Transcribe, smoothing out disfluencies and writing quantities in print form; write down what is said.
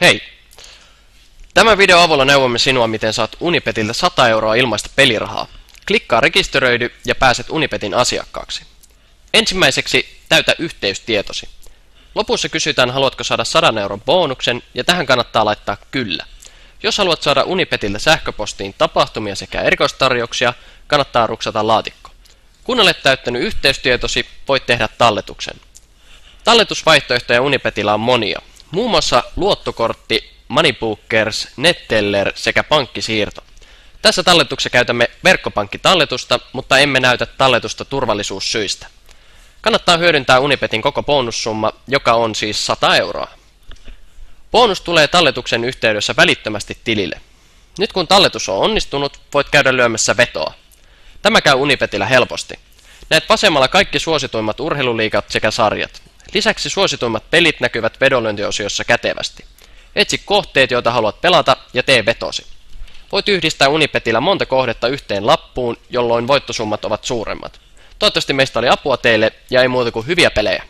Hei! Tämän videon avulla neuvomme sinua, miten saat Unipetiltä 100 € ilmaista pelirahaa. Klikkaa rekisteröidy ja pääset Unipetin asiakkaaksi. Ensimmäiseksi täytä yhteystietosi. Lopussa kysytään, haluatko saada 100 € bonuksen, ja tähän kannattaa laittaa kyllä. Jos haluat saada Unipetiltä sähköpostiin tapahtumia sekä erikoistarjouksia, kannattaa ruksata laatikko. Kun olet täyttänyt yhteystietosi, voit tehdä talletuksen. Talletusvaihtoehtoja Unipetillä on monia. Muun muassa luottokortti, Moneybookers, Netteller sekä pankkisiirto. Tässä talletuksessa käytämme verkkopankkitalletusta, mutta emme näytä talletusta turvallisuussyistä. Kannattaa hyödyntää Unipetin koko bonussumma, joka on siis 100 €. Bonus tulee talletuksen yhteydessä välittömästi tilille. Nyt kun talletus on onnistunut, voit käydä lyömässä vetoa. Tämä käy Unipetillä helposti. Näet vasemmalla kaikki suosituimmat urheiluliigat sekä sarjat. Lisäksi suosituimmat pelit näkyvät vedonlyöntiosiossa kätevästi. Etsi kohteet, joita haluat pelata, ja tee vetosi. Voit yhdistää Unipetillä monta kohdetta yhteen lappuun, jolloin voittosummat ovat suuremmat. Toivottavasti meistä oli apua teille, ja ei muuta kuin hyviä pelejä.